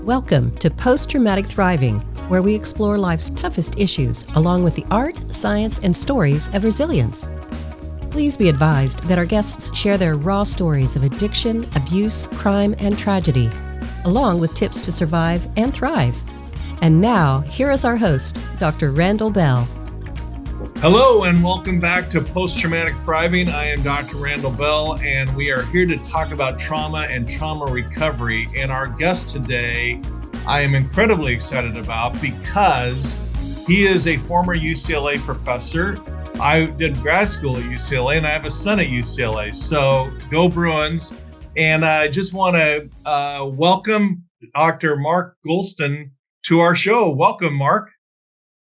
Welcome to Post-Traumatic Thriving, where we explore life's toughest issues along with the art, science, and stories of resilience. Please be advised that our guests share their raw stories of addiction, abuse, crime, and tragedy, along with tips to survive and thrive. And now, here is our host, Dr. RandallBell. Hello and welcome back to Post-Traumatic Thriving. I am Dr. RandallBell and we are here to talk about trauma and trauma recovery. And our guest today, I am incredibly excited about because he is a former UCLA professor. I did grad school at UCLA and I have a son at UCLA. So go Bruins. And I just want to welcome Dr. Mark Goulston to our show. Welcome, Mark.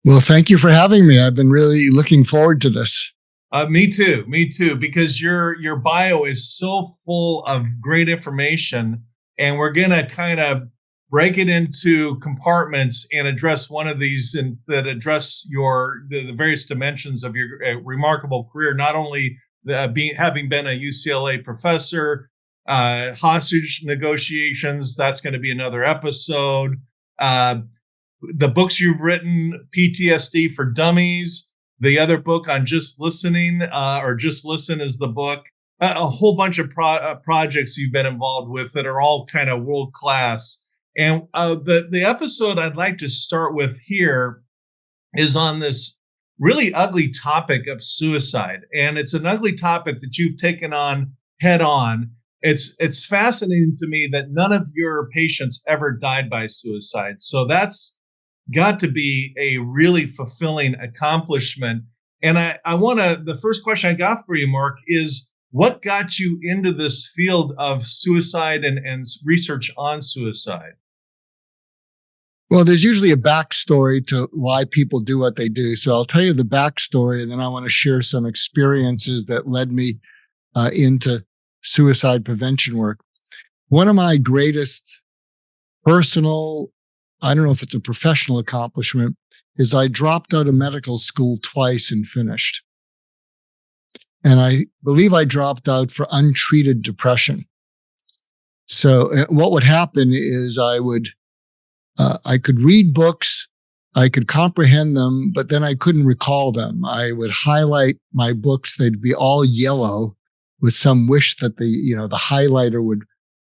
Well, thank you for having me. I've been really looking forward to this. Me too, because your bio is so full of great information, and we're going to kind of break it into compartments and address one of these that address the various dimensions of your remarkable career, not only having been a UCLA professor, hostage negotiations, that's going to be another episode, the books you've written, PTSD for Dummies, the other book on Just Listening, or Just Listen is the book, a whole bunch of projects you've been involved with that are all kind of world class. And the episode I'd like to start with here is on this really ugly topic of suicide. And it's an ugly topic that you've taken on head on. It's fascinating to me that none of your patients ever died by suicide. So that's got to be a really fulfilling accomplishment. And the first question I got for you, Mark, is what got you into this field of suicide and research on suicide? Well, there's usually a backstory to why people do what they do. So I'll tell you the backstory, and then I want to share some experiences that led me into suicide prevention work. One of my greatest personal, I don't know if it's a professional accomplishment, is I dropped out of medical school twice and finished. And I believe I dropped out for untreated depression. So what would happen is I could read books, I could comprehend them, but then I couldn't recall them. I would highlight my books, they'd be all yellow with some wish that the highlighter would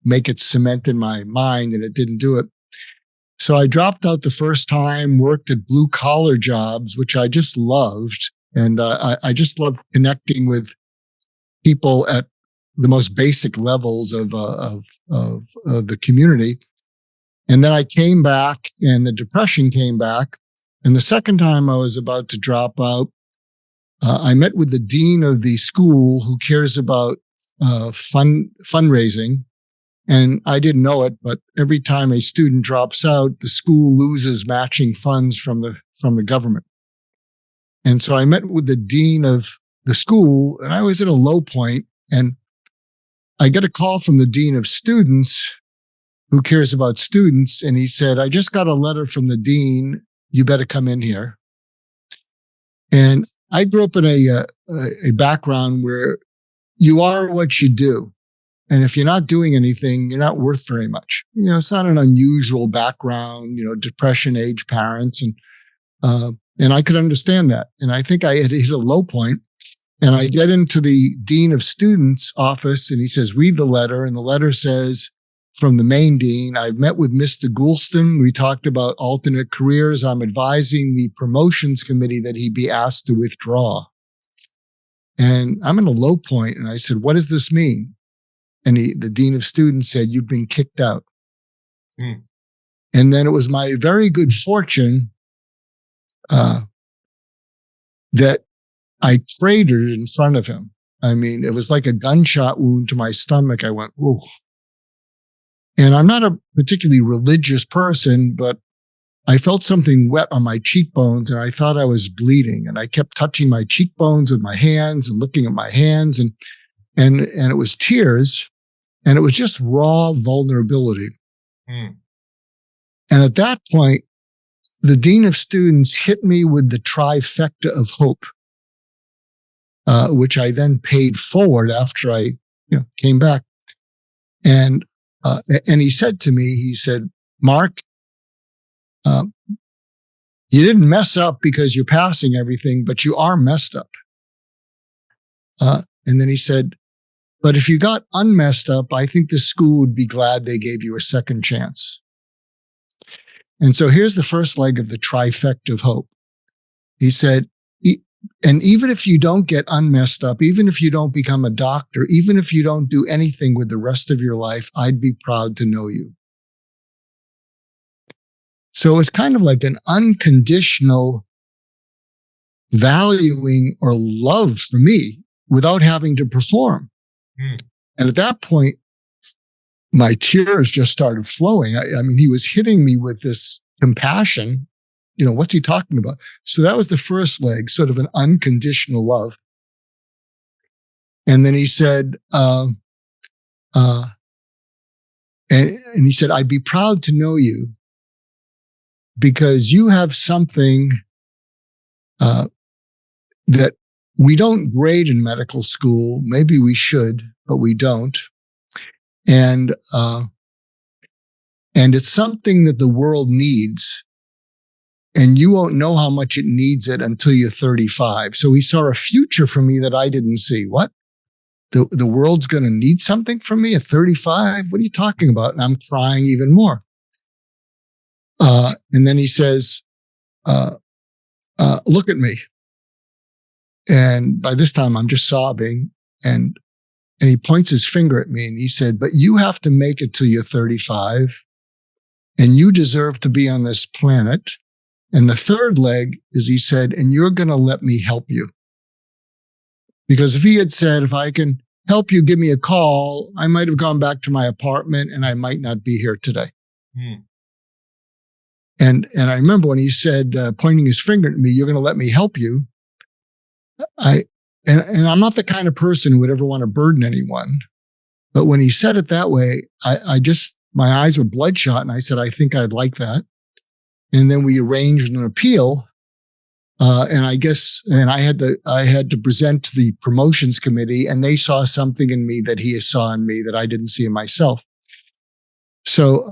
make it cement in my mind, and it didn't do it. So I dropped out the first time, worked at blue collar jobs, which I just loved. And I just loved connecting with people at the most basic levels of the community. And then I came back and the depression came back. And the second time I was about to drop out, I met with the dean of the school who cares about fundraising. And I didn't know it, but every time a student drops out, the school loses matching funds from the government. And so I met with the dean of the school, and I was at a low point, and I get a call from the dean of students who cares about students, and he said, "I just got a letter from the dean. You better come in here." And I grew up in a background where you are what you do. And if you're not doing anything, you're not worth very much. It's not an unusual background, depression age parents. And I could understand that. And I think I had hit a low point. And I get into the dean of students office and he says, "Read the letter." And the letter says from the main dean, "I've met with Mr. Goulston. We talked about alternate careers. I'm advising the promotions committee that he be asked to withdraw." And I'm in a low point. And I said, "What does this mean?" And the dean of students said, "You've been kicked out." Mm. And then it was my very good fortune that I cratered in front of him. I mean, it was like a gunshot wound to my stomach. I went, "Oof." And I'm not a particularly religious person, but I felt something wet on my cheekbones and I thought I was bleeding. And I kept touching my cheekbones with my hands and looking at my hands and it was tears, and it was just raw vulnerability. Mm. And at that point, the dean of students hit me with the trifecta of hope, which I then paid forward after I came back. And he said to me, he said, Mark, you didn't mess up because you're passing everything, but you are messed up. And then he said, but if you got unmessed up, I think the school would be glad they gave you a second chance. And so here's the first leg of the trifecta of hope. He said, and even if you don't get unmessed up, even if you don't become a doctor, even if you don't do anything with the rest of your life, I'd be proud to know you. So it's kind of like an unconditional valuing or love for me without having to perform. And at that point, my tears just started flowing. I mean, he was hitting me with this compassion. What's he talking about? So that was the first leg, sort of an unconditional love. And then he said, and he said, I'd be proud to know you because you have something that we don't grade in medical school. Maybe we should, but we don't. And it's something that the world needs, and you won't know how much it needs it until you're 35. So he saw a future for me that I didn't see. What? The world's going to need something from me at 35? What are you talking about? And I'm crying even more. And then he says, look at me. And by this time, I'm just sobbing. And he points his finger at me and he said, but you have to make it till you're 35 and you deserve to be on this planet. And the third leg is, he said, and you're going to let me help you. Because if he had said, if I can help you, give me a call, I might have gone back to my apartment and I might not be here today. And I remember when he said, pointing his finger at me, you're going to let me help you. And I'm not the kind of person who would ever want to burden anyone. But when he said it that way, my eyes were bloodshot. And I said, I think I'd like that. And then we arranged an appeal. And I had to present to the promotions committee, and they saw something in me that he saw in me that I didn't see in myself. So,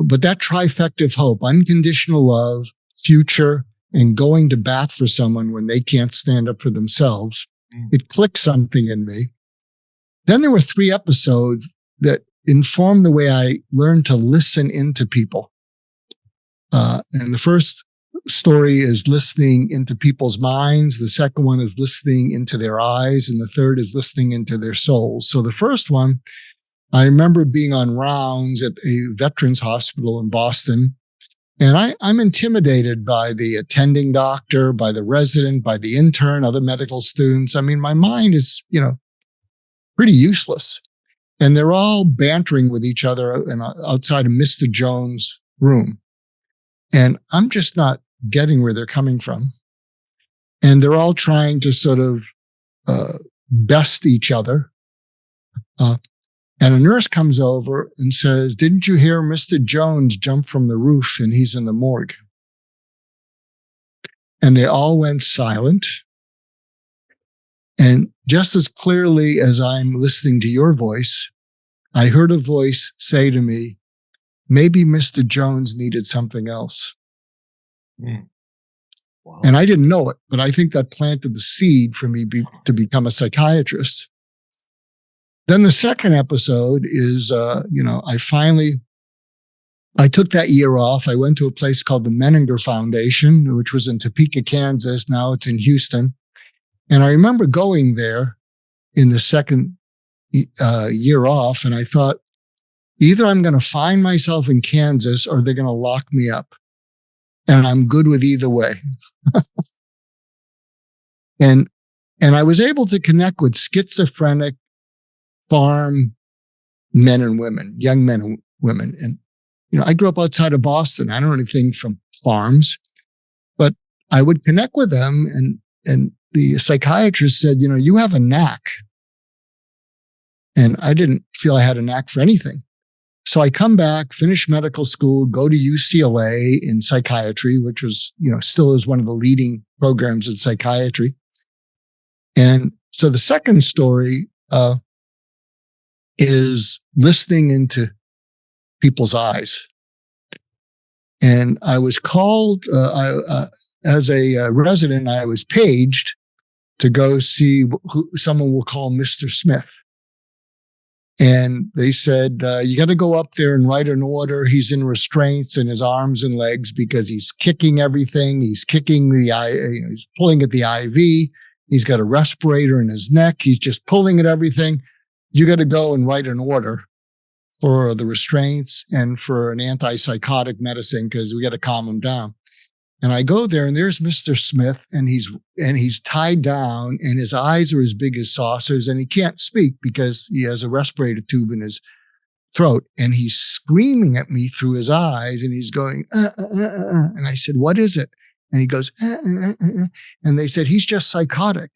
but that trifecta of hope, unconditional love, future, and going to bat for someone when they can't stand up for themselves, it clicked something in me. Then there were 3 episodes that informed the way I learned to listen into people. And the first story is listening into people's minds. The second one is listening into their eyes. And the third is listening into their souls. So the first one, I remember being on rounds at a veterans hospital in Boston. And I'm intimidated by the attending doctor, by the resident, by the intern, other medical students. I mean, my mind is, pretty useless. And they're all bantering with each other outside of Mr. Jones' room. And I'm just not getting where they're coming from. And they're all trying to sort of best each other. And a nurse comes over and says, didn't you hear Mr. Jones jump from the roof and he's in the morgue? And they all went silent. And just as clearly as I'm listening to your voice, I heard a voice say to me, maybe Mr. Jones needed something else. Wow. And I didn't know it, but I think that planted the seed for me to become a psychiatrist. Then the second episode is, I took that year off. I went to a place called the Menninger Foundation, which was in Topeka, Kansas. Now it's in Houston. And I remember going there in the second year off, and I thought, either I'm going to find myself in Kansas or they're going to lock me up. And I'm good with either way. And I was able to connect with schizophrenic farm men and women, young men and women. And, I grew up outside of Boston. I don't know anything from farms, but I would connect with them. And the psychiatrist said, you have a knack. And I didn't feel I had a knack for anything. So I come back, finish medical school, go to UCLA in psychiatry, which was, still is one of the leading programs in psychiatry. And so the second story is listening into people's eyes. And I was called, as a resident, I was paged to go see who someone will call Mr. Smith. And they said, you got to go up there and write an order. He's in restraints in his arms and legs because he's kicking everything. He's kicking he's pulling at the IV. He's got a respirator in his neck. He's just pulling at everything. You got to go and write an order for the restraints and for an antipsychotic medicine because we got to calm him down. And I go there and there's Mr. Smith and he's tied down and his eyes are as big as saucers and he can't speak because he has a respirator tube in his throat and he's screaming at me through his eyes and he's going, And I said, what is it? And he goes, And they said, he's just psychotic.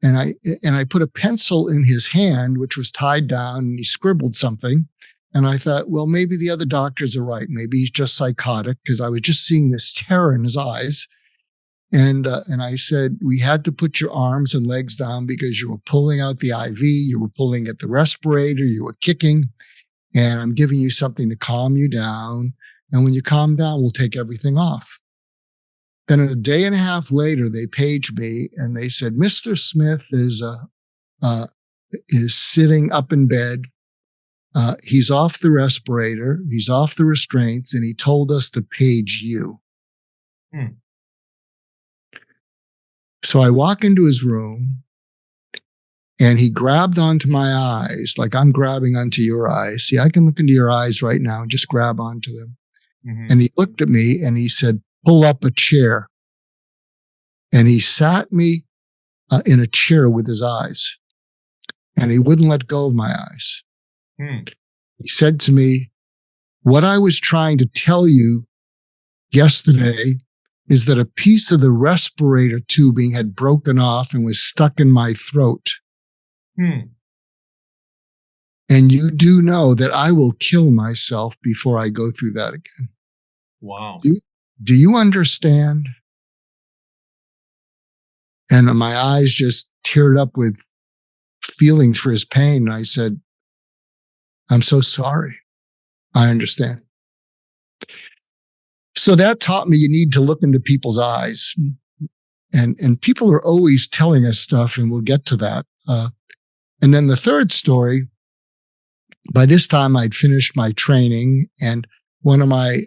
And I put a pencil in his hand, which was tied down, and he scribbled something. And I thought, well, maybe the other doctors are right. Maybe he's just psychotic because I was just seeing this terror in his eyes. And I said, we had to put your arms and legs down because you were pulling out the IV, you were pulling at the respirator, you were kicking, and I'm giving you something to calm you down. And when you calm down, we'll take everything off. Then a day and a half later, they paged me and they said, Mr. Smith is sitting up in bed. He's off the respirator. He's off the restraints. And he told us to page you. So I walk into his room and he grabbed onto my eyes like I'm grabbing onto your eyes. See, I can look into your eyes right now and just grab onto them. Mm-hmm. And he looked at me and he said, pull up a chair. And he sat me in a chair with his eyes. And he wouldn't let go of my eyes. He said to me, what I was trying to tell you yesterday is that a piece of the respirator tubing had broken off and was stuck in my throat. And you do know that I will kill myself before I go through that again. Wow. Do you understand? And my eyes just teared up with feelings for his pain. And I said, I'm so sorry. I understand. So that taught me you need to look into people's eyes. And people are always telling us stuff, and we'll get to that. And then the third story, by this time I'd finished my training, and one of my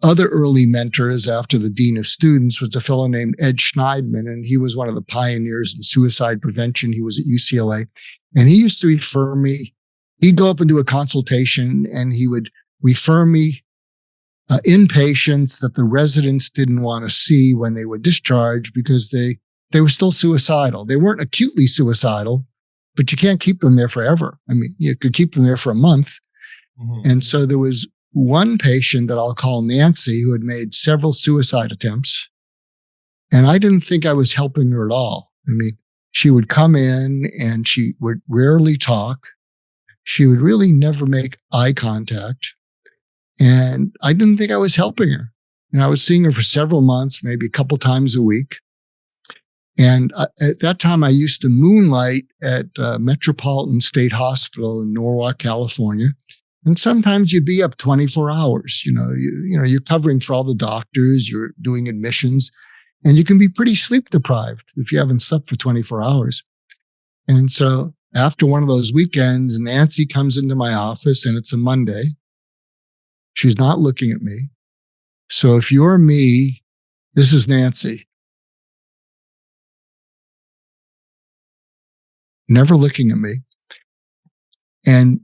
other early mentors after the dean of students was a fellow named Ed Schneidman, and he was one of the pioneers in suicide prevention. He was at UCLA, and he used to refer me. He'd go up and do a consultation, and he would refer me inpatients that the residents didn't want to see when they were discharged because they were still suicidal. They weren't acutely suicidal, but you can't keep them there forever. I mean, you could keep them there for a month. Mm-hmm. And so there was one patient that I'll call Nancy who had made several suicide attempts. And I didn't think I was helping her at all. I mean, she would come in and she would rarely talk. She would really never make eye contact. And I didn't think I was helping her. And I was seeing her for several months, maybe a couple times a week. And at that time, I used to moonlight at Metropolitan State Hospital in Norwalk, California. And sometimes you'd be up 24 hours. You're covering for all the doctors, you're doing admissions, and you can be pretty sleep deprived if you haven't slept for 24 hours. And so after one of those weekends, Nancy comes into my office and it's a Monday. She's not looking at me. So if you're me, this is Nancy. Never looking at me. And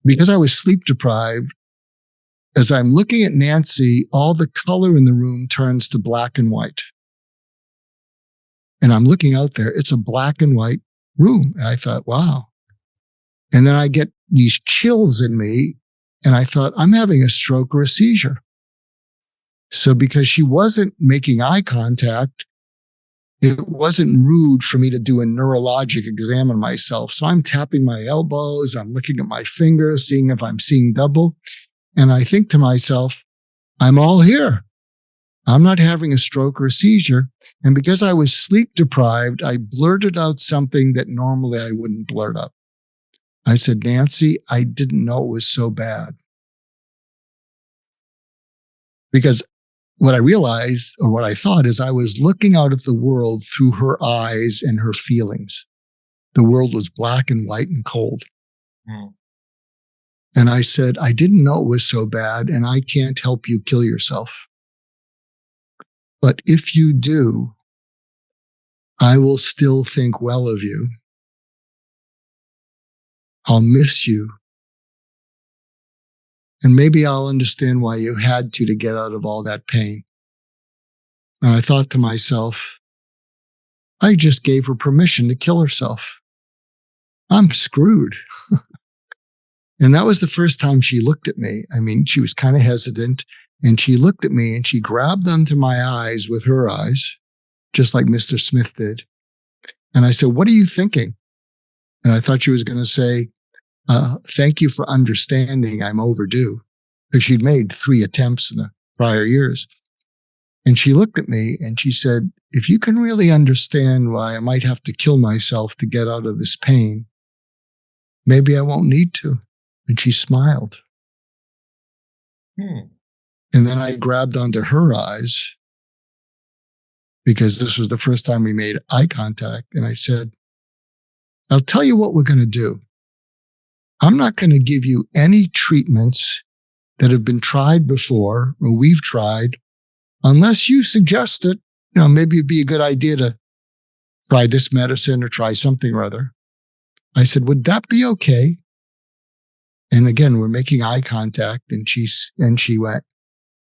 because I was sleep deprived, as I'm looking at Nancy, all the color in the room turns to black and white. And I'm looking out there, it's a black and white room. And I thought, wow. And then I get these chills in me. And I thought, I'm having a stroke or a seizure. So because she wasn't making eye contact, it wasn't rude for me to do a neurologic exam on myself. So I'm tapping my elbows. I'm looking at my fingers, seeing if I'm seeing double. And I think to myself, I'm all here. I'm not having a stroke or a seizure. And because I was sleep deprived, I blurted out something that normally I wouldn't blurt out. I said, Nancy, I didn't know it was so bad. Because what I realized, or what I thought, is I was looking out at the world through her eyes and her feelings. The world was black and white and cold. Mm. And I said, I didn't know it was so bad, and I can't help you kill yourself. But if you do, I will still think well of you. I'll miss you. And maybe I'll understand why you had to get out of all that pain. And I thought to myself, I just gave her permission to kill herself. I'm screwed. And that was the first time she looked at me. I mean, she was kind of hesitant, and she looked at me and she grabbed onto my eyes with her eyes, just like Mr. Smith did. And I said, what are you thinking? And I thought she was going to say, thank you for understanding I'm overdue, because she'd made 3 attempts in the prior years. And she looked at me and she said, if you can really understand why I might have to kill myself to get out of this pain, maybe I won't need to. And she smiled. And then I grabbed onto her eyes, because this was the first time we made eye contact. And I said, I'll tell you what we're going to do. I'm not going to give you any treatments that have been tried before or we've tried, unless you suggest it. Maybe it'd be a good idea to try this medicine or try something or other. I said, would that be okay? And again, we're making eye contact, and she went,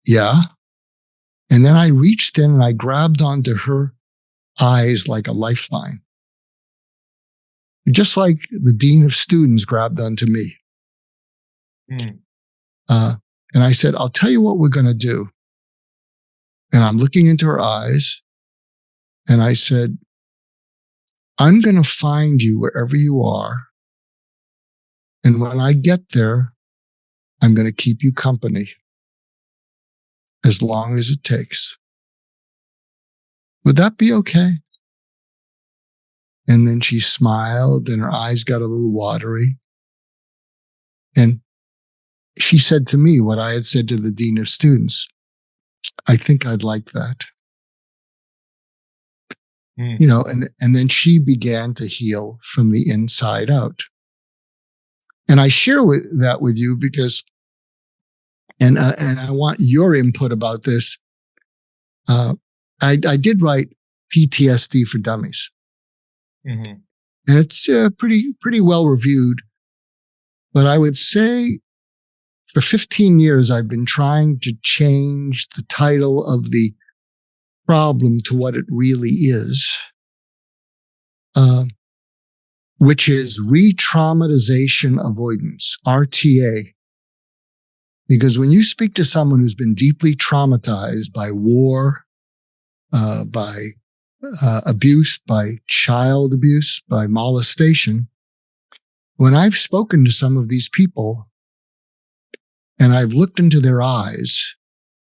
yeah. And then I reached in and I grabbed onto her eyes like a lifeline. Just like the dean of students grabbed onto me. And I said, I'll tell you what we're going to do. And I'm looking into her eyes, and I said, I'm going to find you wherever you are. And when I get there, I'm going to keep you company as long as it takes. Would that be okay? And then she smiled, and her eyes got a little watery. And she said to me what I had said to the dean of students. I think I'd like that. And then she began to heal from the inside out. And I share that with you because, and I want your input about this. I did write PTSD for Dummies. And it's pretty well reviewed. But I would say for 15 years, I've been trying to change the title of the problem to what it really is, which is re-traumatization avoidance, RTA. Because when you speak to someone who's been deeply traumatized by war, by abuse, by child abuse, by molestation, when I've spoken to some of these people and I've looked into their eyes,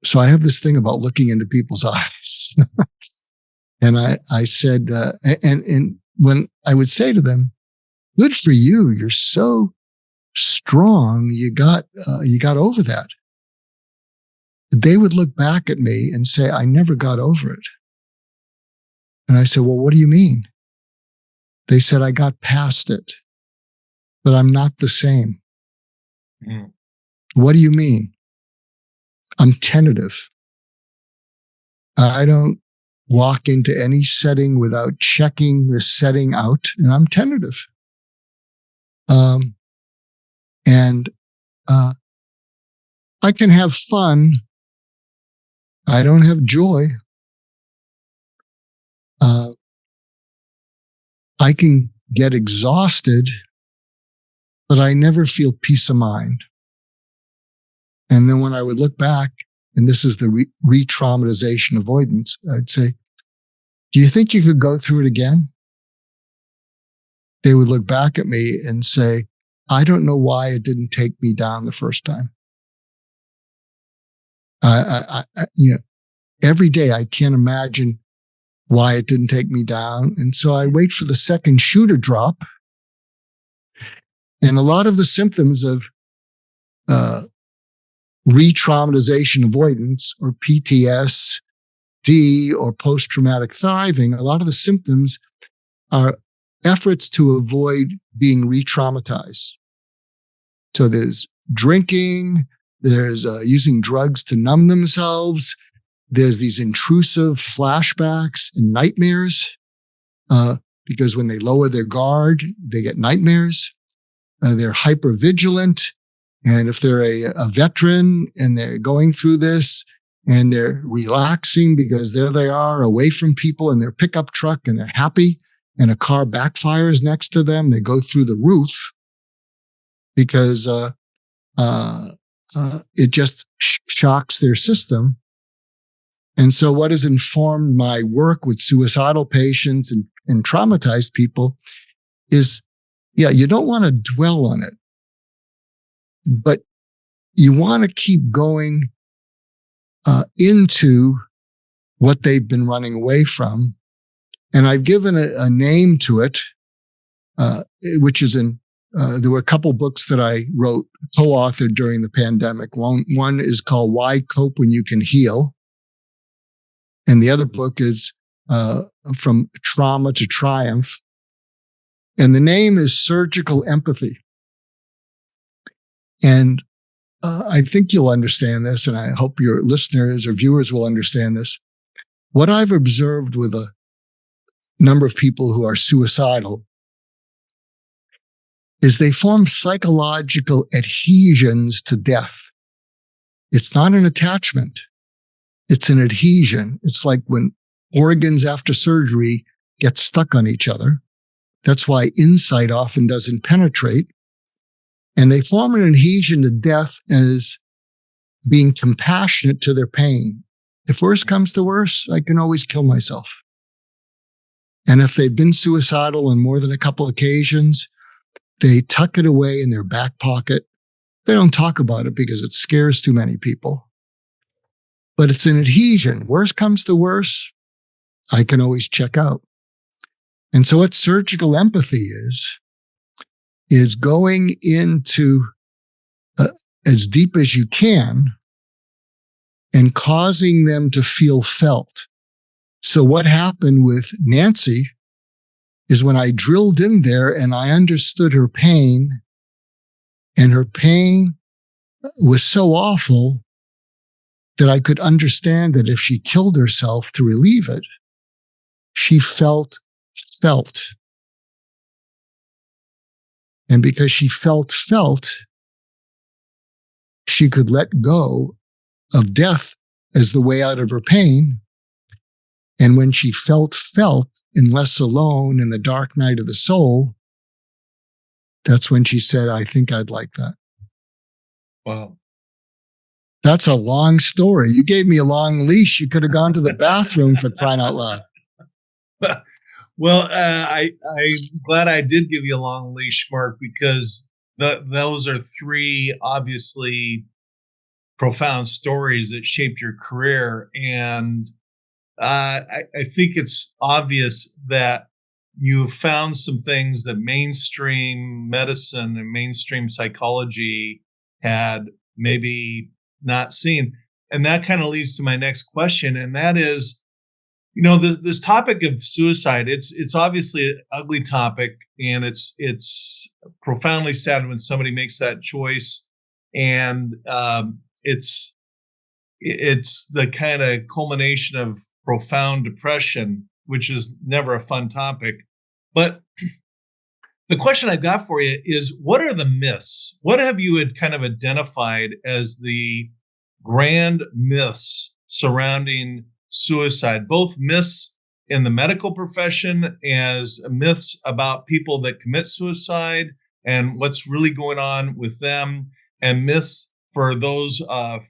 so I have this thing about looking into people's eyes. And I said, and when I would say to them, good for you, you're so strong, you got over that. They would look back at me and say, I never got over it. And I said, well, what do you mean? They said, I got past it, but I'm not the same. What do you mean? I'm tentative. I don't walk into any setting without checking the setting out, and I'm tentative. And I can have fun. I don't have joy. I can get exhausted, but I never feel peace of mind. And then when I would look back, and this is the re-traumatization avoidance, I'd say, do you think you could go through it again? They would look back at me and say, I don't know why it didn't take me down the first time. Every day I can't imagine why it didn't take me down. And so I wait for the second shoe to drop. And a lot of the symptoms of re-traumatization avoidance, or PTSD, or post-traumatic thriving, a lot of the symptoms are efforts to avoid being re-traumatized. So there's drinking, there's using drugs to numb themselves, there's these intrusive flashbacks and nightmares, because when they lower their guard, they get nightmares. They're hypervigilant. And if they're a veteran and they're going through this and they're relaxing because there they are away from people in their pickup truck and they're happy, and a car backfires next to them, they go through the roof because it just shocks their system. And so what has informed my work with suicidal patients and traumatized people is, you don't want to dwell on it, but you want to keep going into what they've been running away from. And I've given a name to it, which is there were a couple books that I wrote, co-authored during the pandemic. One is called Why Cope When You Can Heal. And the other book is From Trauma to Triumph. And the name is Surgical Empathy. And I think you'll understand this, and I hope your listeners or viewers will understand this. What I've observed with a number of people who are suicidal is they form psychological adhesions to death. It's not an attachment. It's an adhesion. It's like when organs after surgery get stuck on each other. That's why insight often doesn't penetrate. And they form an adhesion to death as being compassionate to their pain. If worse comes to worse, I can always kill myself. And if they've been suicidal on more than a couple occasions, they tuck it away in their back pocket. They don't talk about it because it scares too many people. But it's an adhesion. Worse comes to worse, I can always check out. And so what surgical empathy is going into as deep as you can and causing them to feel felt. So what happened with Nancy is when I drilled in there and I understood her pain, and her pain was so awful that I could understand that if she killed herself to relieve it, she felt. And because she felt, she could let go of death as the way out of her pain. And when she felt and less alone in the dark night of the soul, that's when she said, I think I'd like that. Wow. That's a long story. You gave me a long leash. You could have gone to the bathroom, for crying out loud. Well, I'm glad I did give you a long leash, Mark, because those are three obviously profound stories that shaped your career. And I think it's obvious that you found some things that mainstream medicine and mainstream psychology had maybe not seen. And that kind of leads to my next question. And that is, this topic of suicide, it's obviously an ugly topic, and it's profoundly sad when somebody makes that choice. And it's the kind of culmination of profound depression, which is never a fun topic. But the question I've got for you is, what are the myths? What have you had kind of identified as the grand myths surrounding suicide, both myths in the medical profession as myths about people that commit suicide and what's really going on with them, and myths for those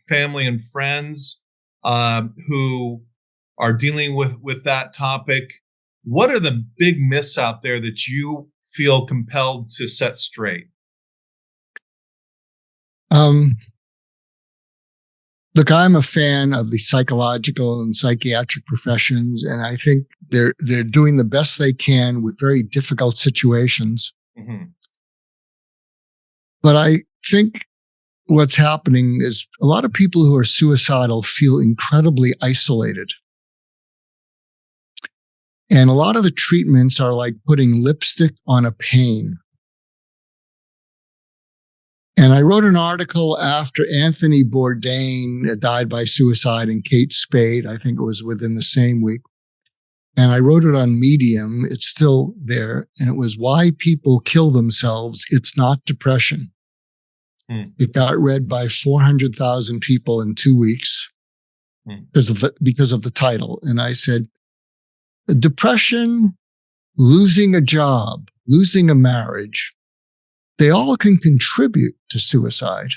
family and friends who are dealing with that topic? What are the big myths out there that you feel compelled to set straight? Look, I'm a fan of the psychological and psychiatric professions, and I think they're doing the best they can with very difficult situations. Mm-hmm. But I think what's happening is a lot of people who are suicidal feel incredibly isolated. And a lot of the treatments are like putting lipstick on a pain. And I wrote an article after Anthony Bourdain died by suicide and Kate Spade. I think it was within the same week. And I wrote it on Medium. It's still there. And it was Why People Kill Themselves. It's Not Depression. It got read by 400,000 people in 2 weeks because of the title. And I said, depression, losing a job, losing a marriage, they all can contribute to suicide.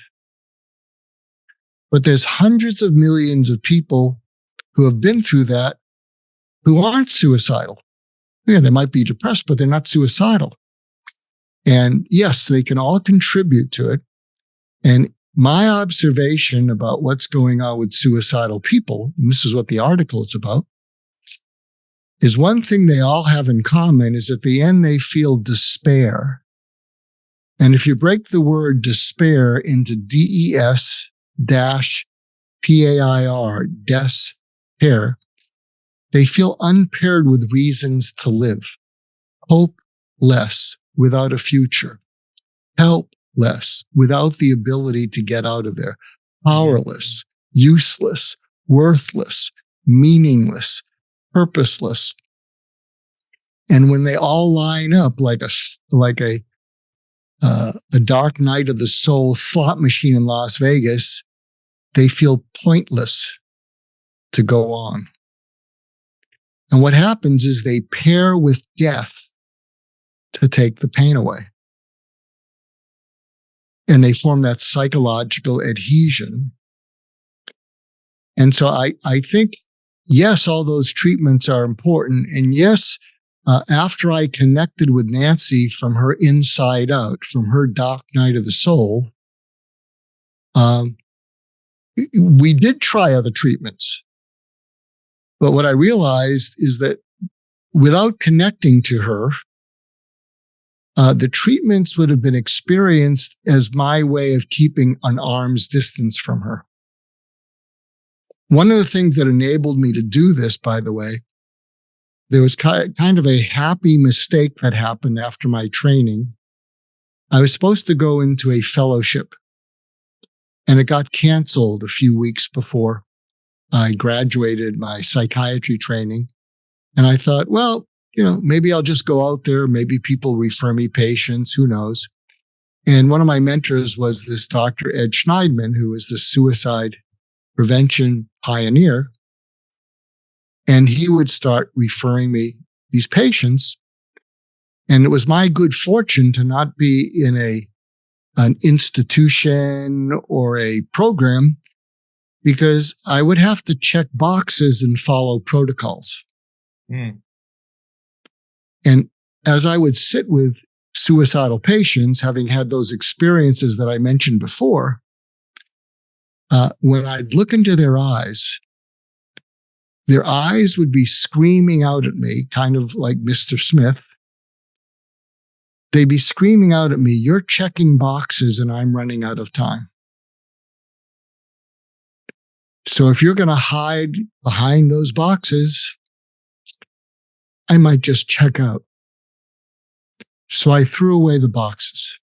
But there's hundreds of millions of people who have been through that who aren't suicidal. Yeah, they might be depressed, but they're not suicidal. And yes, they can all contribute to it. And my observation about what's going on with suicidal people, and this is what the article is about, is one thing they all have in common is at the end they feel despair. And if you break the word despair into DES-PAIR, despair, they feel unpaired with reasons to live, hopeless, without a future, helpless, without the ability to get out of there, powerless, useless, worthless, meaningless, purposeless. And when they all line up like a dark night of the soul slot machine in Las Vegas, they feel pointless to go on. And what happens is they pair with death to take the pain away. And they form that psychological adhesion. And so I think, yes, all those treatments are important. And yes, after I connected with Nancy from her inside out, from her dark night of the soul, we did try other treatments. But what I realized is that without connecting to her, the treatments would have been experienced as my way of keeping an arm's distance from her. One of the things that enabled me to do this, by the way, there was kind of a happy mistake that happened after my training. I was supposed to go into a fellowship, and it got canceled a few weeks before I graduated my psychiatry training. And I thought, well, maybe I'll just go out there. Maybe people refer me patients. Who knows? And one of my mentors was this Dr. Ed Schneidman, who was the suicide prevention pioneer. And he would start referring me these patients. And it was my good fortune to not be in an institution or a program, because I would have to check boxes and follow protocols. And as I would sit with suicidal patients, having had those experiences that I mentioned before, when I'd look into their eyes would be screaming out at me, kind of like Mr. Smith. They'd be screaming out at me, "You're checking boxes and I'm running out of time. So if you're going to hide behind those boxes, I might just check out." So I threw away the boxes.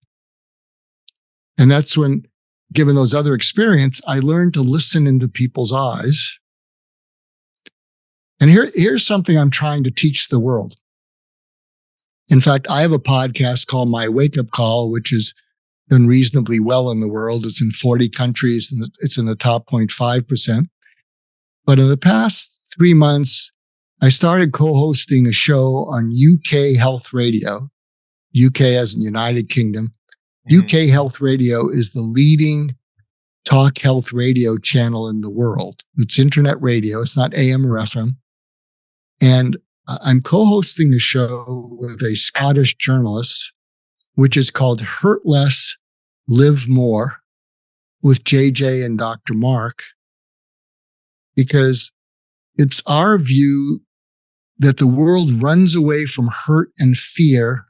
And that's when, given those other experiences, I learned to listen into people's eyes. And here's something I'm trying to teach the world. In fact, I have a podcast called My Wake Up Call, which has done reasonably well in the world. It's in 40 countries and it's in the top 0.5%. But in the past 3 months, I started co-hosting a show on UK Health Radio. UK as in United Kingdom. UK Health Radio is the leading talk health radio channel in the world. It's internet radio. It's not AM or FM. And I'm co-hosting a show with a Scottish journalist, which is called Hurt Less, Live More, with JJ and Dr. Mark, because it's our view that the world runs away from hurt and fear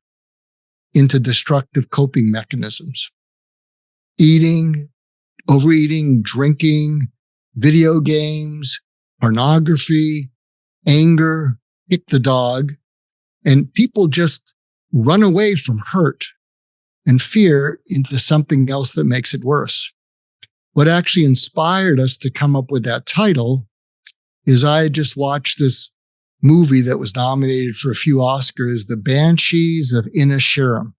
into destructive coping mechanisms. Eating, overeating, drinking, video games, pornography, anger, kick the dog. And people just run away from hurt and fear into something else that makes it worse. What actually inspired us to come up with that title is I had just watched this movie that was nominated for a few Oscars, The Banshees of Inisherin.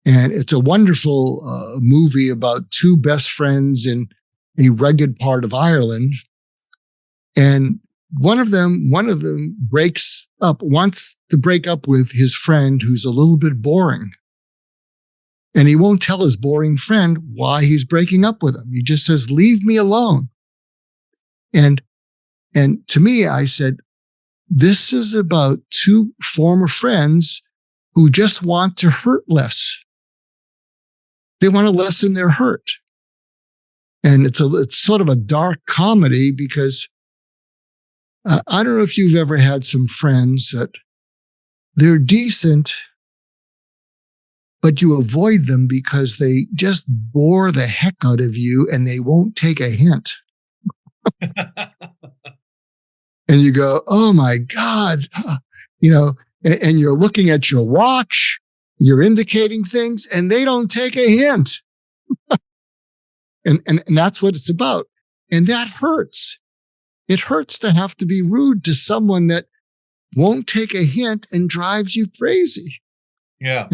And it's a wonderful movie about two best friends in a rugged part of Ireland. And one of them wants to break up with his friend who's a little bit boring. And he won't tell his boring friend why he's breaking up with him. He just says, leave me alone. And to me, I said, this is about two former friends who just want to hurt less. They want to lessen their hurt. And it's sort of a dark comedy because I don't know if you've ever had some friends that they're decent, but you avoid them because they just bore the heck out of you and they won't take a hint. And you go, oh my God, and you're looking at your watch, you're indicating things, and they don't take a hint. and that's what it's about. And that hurts. It hurts to have to be rude to someone that won't take a hint and drives you crazy. Yeah.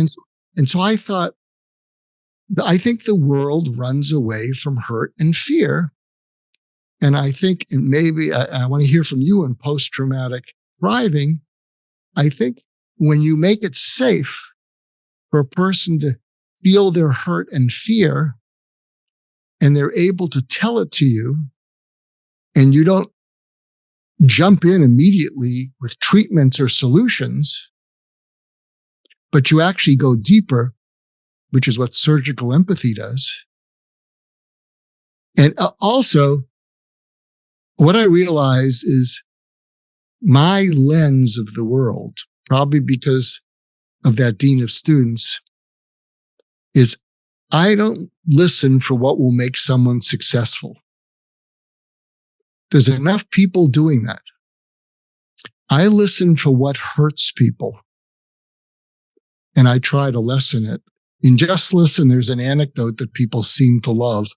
And so I thought, I think the world runs away from hurt and fear. And I think, and maybe I want to hear from you on post-traumatic thriving. I think when you make it safe for a person to feel their hurt and fear, and they're able to tell it to you, and you don't jump in immediately with treatments or solutions, but you actually go deeper, which is what surgical empathy does. And also, what I realize is my lens of the world, probably because of that dean of students, is I don't listen for what will make someone successful. There's enough people doing that. I listen for what hurts people. And I try to lessen it. In Just Listen, there's an anecdote that people seem to love.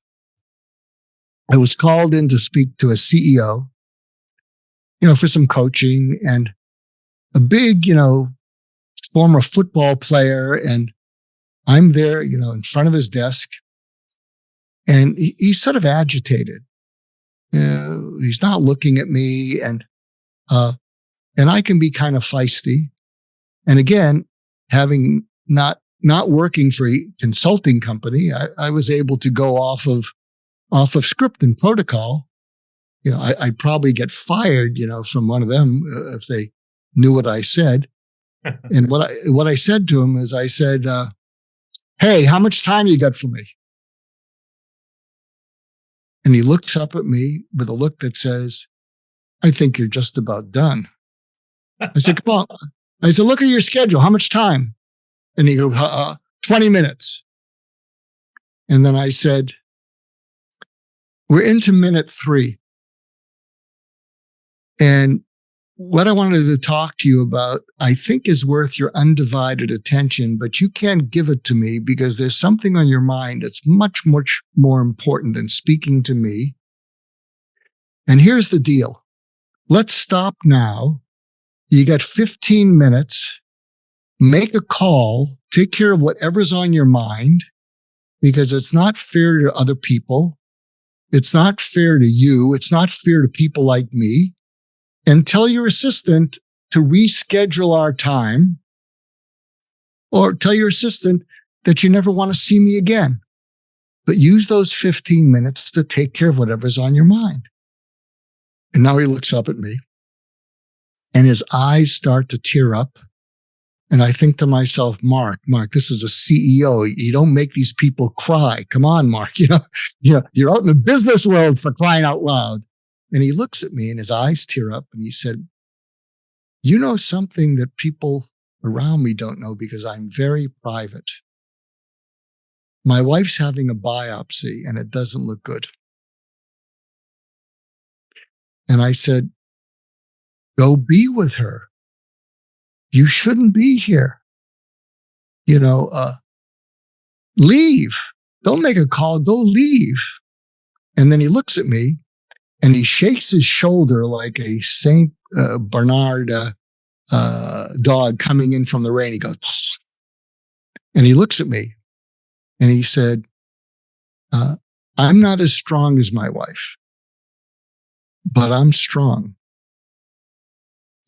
I was called in to speak to a CEO, for some coaching, and a big, former football player. And I'm there, in front of his desk, and he's sort of agitated. He's not looking at me, and I can be kind of feisty. And again, having not working for a consulting company, I was able to go off of script and protocol. I'd probably get fired, from one of them if they knew what I said. And what I said to him is, I said, "Hey, how much time you got for me?" And he looks up at me with a look that says, "I think you're just about done." I said, "Come on." I said, "Look at your schedule. How much time?" And he goes, 20 minutes. And then I said, "We're into minute 3. And what I wanted to talk to you about, I think is worth your undivided attention, but you can't give it to me because there's something on your mind that's much, much more important than speaking to me. And here's the deal. Let's stop now. You got 15 minutes. Make a call. Take care of whatever's on your mind, because it's not fair to other people. It's not fair to you. It's not fair to people like me. And tell your assistant to reschedule our time, or tell your assistant that you never want to see me again. But use those 15 minutes to take care of whatever's on your mind." And now he looks up at me and his eyes start to tear up. And I think to myself, Mark, this is a CEO. You don't make these people cry. Come on, Mark. You're out in the business world, for crying out loud. And he looks at me and his eyes tear up and he said, "You know something that people around me don't know, because I'm very private. my wife's having a biopsy and it doesn't look good. And I said, go be with her. You shouldn't be here. Leave. Don't make a call. Go leave. And then he looks at me and he shakes his shoulder like a St. Bernard dog coming in from the rain. He goes, and he looks at me and he said, I'm not as strong as my wife, but I'm strong.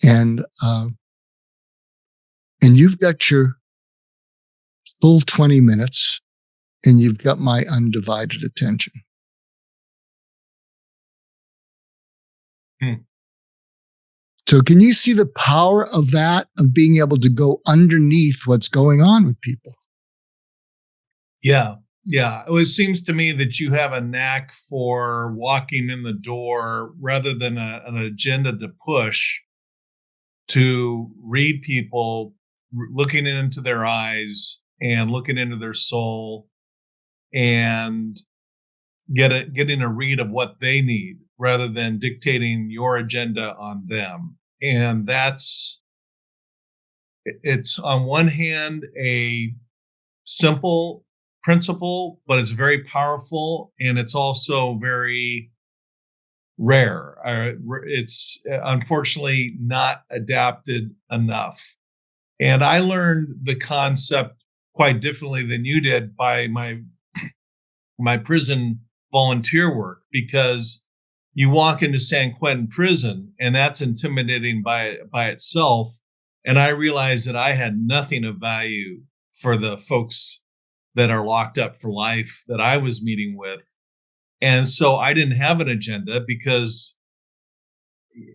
And you've got your full 20 minutes and you've got my undivided attention. So can you see the power of that, of being able to go underneath what's going on with people? Yeah. It seems to me that you have a knack for walking in the door rather than an agenda to push, to read people, looking into their eyes and looking into their soul and getting a read of what they need rather than dictating your agenda on them. And it's on one hand a simple principle, but it's very powerful and it's also very rare. It's unfortunately not adapted enough. And I learned the concept quite differently than you did by my prison volunteer work, because you walk into San Quentin prison and that's intimidating by itself. And I realized that I had nothing of value for the folks that are locked up for life that I was meeting with. And so I didn't have an agenda because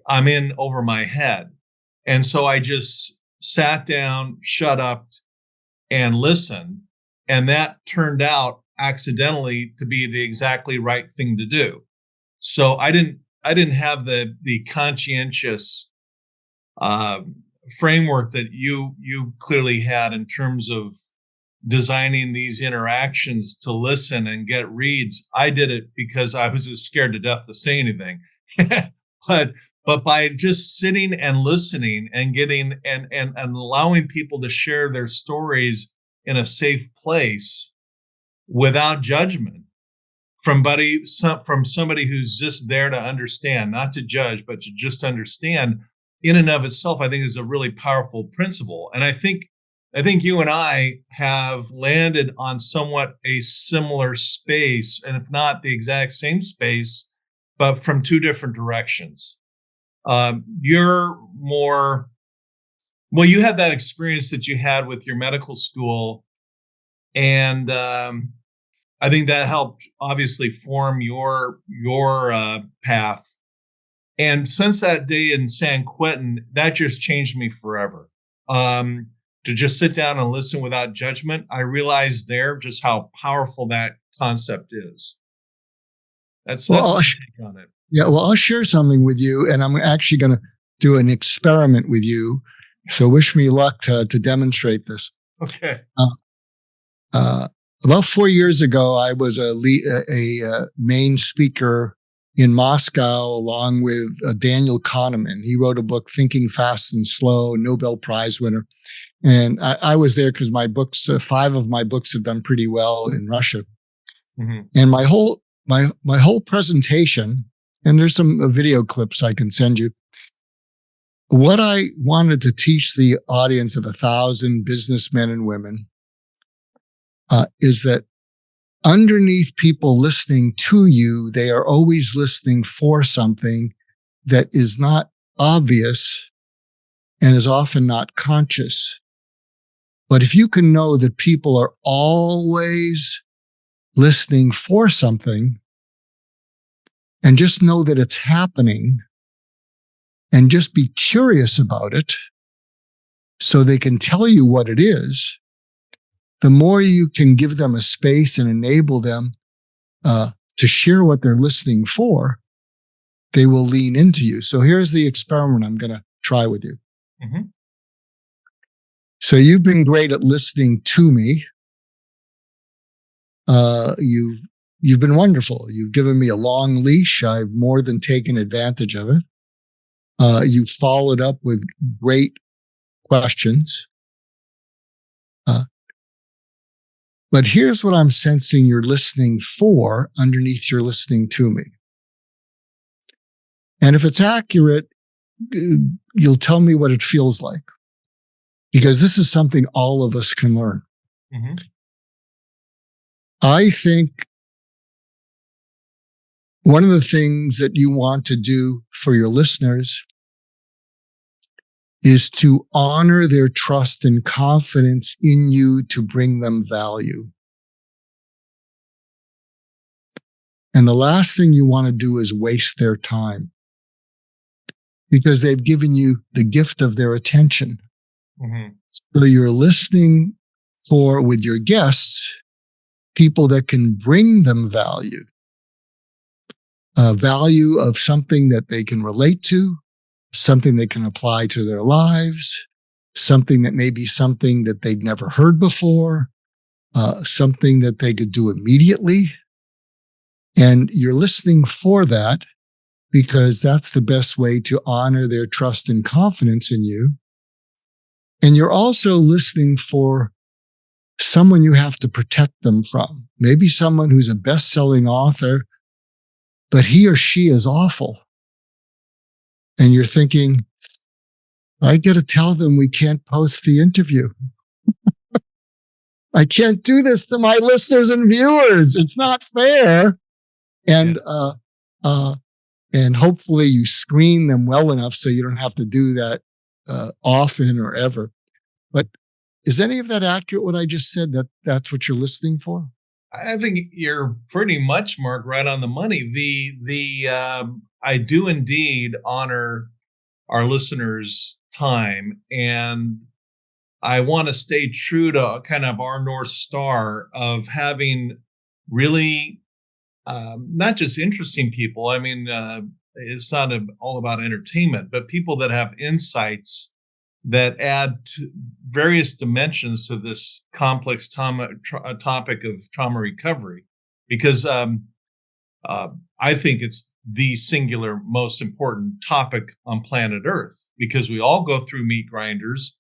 I'm in over my head. And so I just sat down, shut up, and listened. And that turned out accidentally to be the exactly right thing to do. So I didn't have the conscientious framework that you clearly had in terms of designing these interactions to listen and get reads. I did it because I was just scared to death to say anything. but by just sitting and listening and getting and allowing people to share their stories in a safe place without judgment from somebody who's just there to understand, not to judge, but to just understand, in and of itself, I think is a really powerful principle. And I think you and I have landed on somewhat a similar space, and if not the exact same space, but from two different directions. You're more, well, you had that experience that you had with your medical school, and I think that helped obviously form your path. And since that day in San Quentin, that just changed me forever. To just sit down and listen without judgment, I realized there just how powerful that concept is. That's my take on it. Yeah, well, I'll share something with you, and I'm actually going to do an experiment with you. So wish me luck to demonstrate this. Okay. About 4 years ago, I was a main speaker in Moscow along with Daniel Kahneman. He wrote a book, Thinking Fast and Slow, Nobel Prize winner. And I was there because my books, 5 of my books have done pretty well in Russia. Mm-hmm. And my whole presentation, and there's some video clips I can send you. What I wanted to teach the audience of 1,000 businessmen and women is that underneath people listening to you, they are always listening for something that is not obvious and is often not conscious. But if you can know that people are always listening for something and just know that it's happening and just be curious about it so they can tell you what it is, the more you can give them a space and enable them to share what they're listening for, they will lean into you. So here's the experiment I'm going to try with you. Mm-hmm. So you've been great at listening to me. You've been wonderful. You've given me a long leash. I've more than taken advantage of it. You followed up with great questions. But here's what I'm sensing you're listening for underneath your listening to me. And if it's accurate, you'll tell me what it feels like. Because this is something all of us can learn. Mm-hmm. I think one of the things that you want to do for your listeners is to honor their trust and confidence in you to bring them value. And the last thing you want to do is waste their time, because they've given you the gift of their attention. Mm-hmm. So you're listening for, with your guests, people that can bring them value. Value of something that they can relate to, something they can apply to their lives, something that may be something that they'd never heard before, something that they could do immediately. And you're listening for that because that's the best way to honor their trust and confidence in you. And you're also listening for someone you have to protect them from. Maybe someone who's a best-selling author, but he or she is awful. And you're thinking, I got to tell them we can't post the interview. I can't do this to my listeners and viewers. It's not fair. And hopefully you screen them well enough so you don't have to do that often or ever. But is any of that accurate, what I just said, that's what you're listening for? I think you're pretty much, Mark, right on the money. I do indeed honor our listeners' time, and I want to stay true to kind of our North Star of having really not just interesting people. I mean, it's not all about entertainment, but people that have insights that add various dimensions to this complex topic of trauma recovery, because I think it's the singular most important topic on planet Earth, because we all go through meat grinders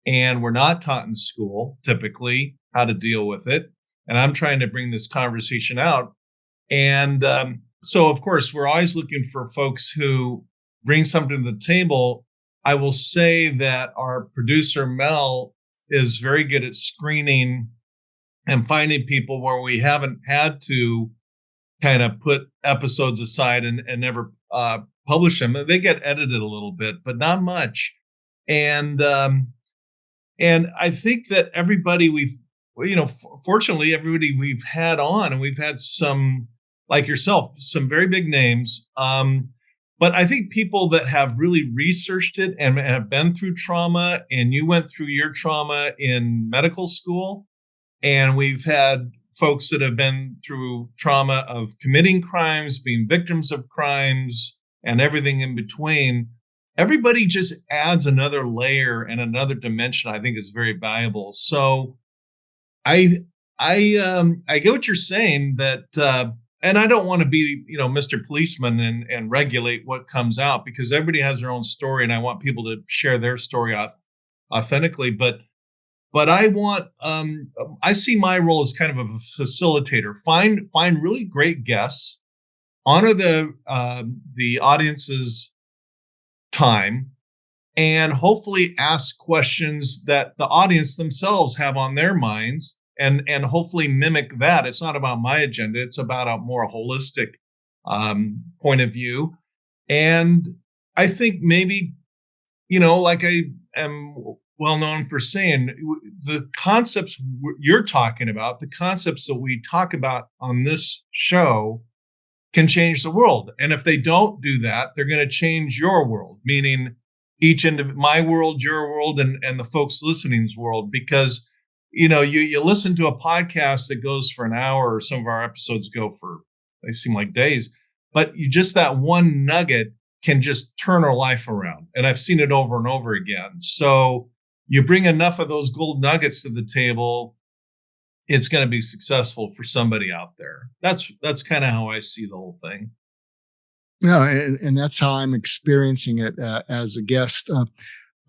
and we're not taught in school typically how to deal with it. And I'm trying to bring this conversation out. And so, of course, we're always looking for folks who bring something to the table. I will say that our producer, Mel, is very good at screening and finding people where we haven't had to kind of put episodes aside and never publish them. They get edited a little bit, but not much. And I think that everybody fortunately, everybody we've had on, and we've had some, like yourself, some very big names. But I think people that have really researched it and have been through trauma, and you went through your trauma in medical school, and we've had folks that have been through trauma of committing crimes, being victims of crimes, and everything in between. Everybody just adds another layer and another dimension I think is very valuable. So I get what you're saying, that and I don't want to be, Mr. Policeman and regulate what comes out, because everybody has their own story, and I want people to share their story authentically. But I want, I see my role as kind of a facilitator. Find really great guests, honor the audience's time, and hopefully ask questions that the audience themselves have on their minds. And hopefully mimic that. It's not about my agenda. It's about a more holistic point of view. And I think maybe, like I am well known for saying, the concepts you're talking about, the concepts that we talk about on this show can change the world. And if they don't do that, they're going to change your world, meaning my world, your world, and the folks listening's world. Because you listen to a podcast that goes for an hour, or some of our episodes they seem like days, but just that one nugget can just turn our life around. And I've seen it over and over again. So you bring enough of those gold nuggets to the table, it's going to be successful for somebody out there. That's kind of how I see the whole thing. No, and that's how I'm experiencing it as a guest.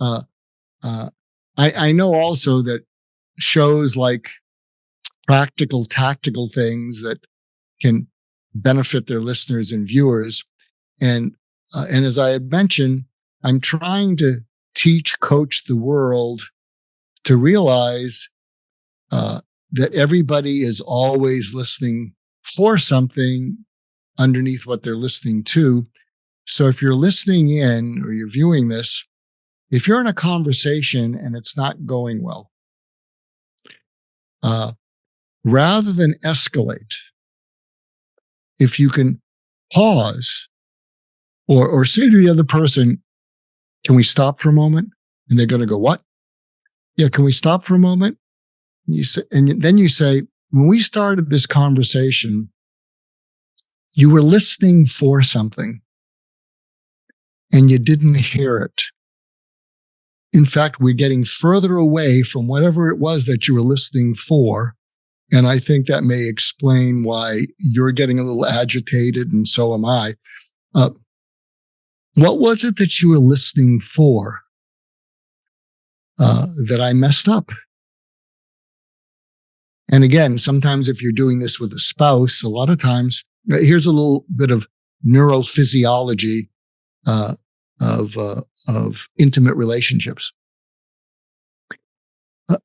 I know also that shows like practical, tactical things that can benefit their listeners and viewers. And as I had mentioned, I'm trying to teach, coach the world to realize that everybody is always listening for something underneath what they're listening to. So if you're listening in or you're viewing this, if you're in a conversation and it's not going well, rather than escalate, if you can pause or say to the other person, can we stop for a moment? And they're going to go, what? Yeah, can we stop for a moment? And you say, and then you say, when we started this conversation, you were listening for something and you didn't hear it. In fact, we're getting further away from whatever it was that you were listening for. And I think that may explain why you're getting a little agitated, and so am I. What was it that you were listening for that I messed up? And again, sometimes if you're doing this with a spouse, a lot of times, here's a little bit of neurophysiology of intimate relationships.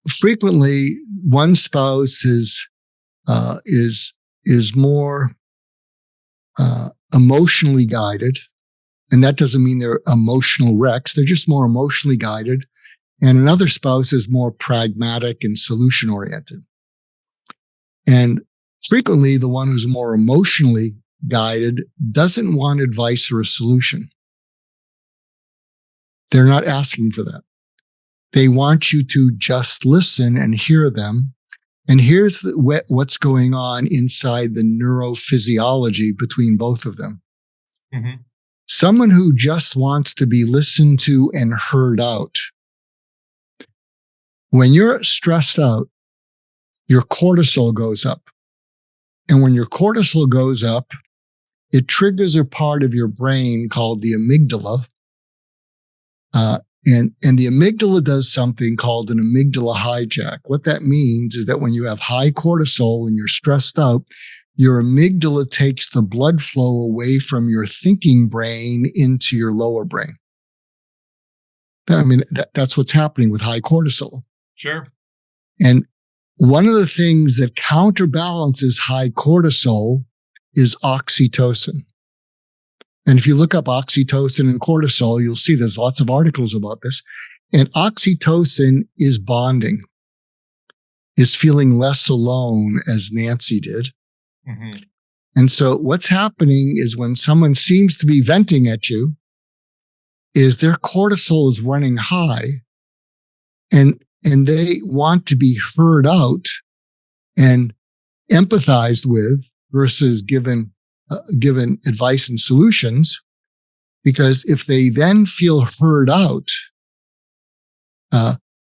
Frequently, one spouse is more emotionally guided, and that doesn't mean they're emotional wrecks. They're just more emotionally guided, and another spouse is more pragmatic and solution oriented. And frequently, the one who's more emotionally guided doesn't want advice or a solution. They're not asking for that. They want you to just listen and hear them. And here's what's going on inside the neurophysiology between both of them. Mm-hmm. Someone who just wants to be listened to and heard out. When you're stressed out, your cortisol goes up. And when your cortisol goes up, it triggers a part of your brain called the amygdala. And the amygdala does something called an amygdala hijack. What that means is that when you have high cortisol and you're stressed out, your amygdala takes the blood flow away from your thinking brain into your lower brain. I mean, that's what's happening with high cortisol. Sure. And one of the things that counterbalances high cortisol is oxytocin. And if you look up oxytocin and cortisol, you'll see there's lots of articles about this. And oxytocin is bonding, is feeling less alone, as Nancy did. Mm-hmm. And so what's happening is when someone seems to be venting at you, is their cortisol is running high, and they want to be heard out and empathized with versus given advice and solutions. Because if they then feel heard out,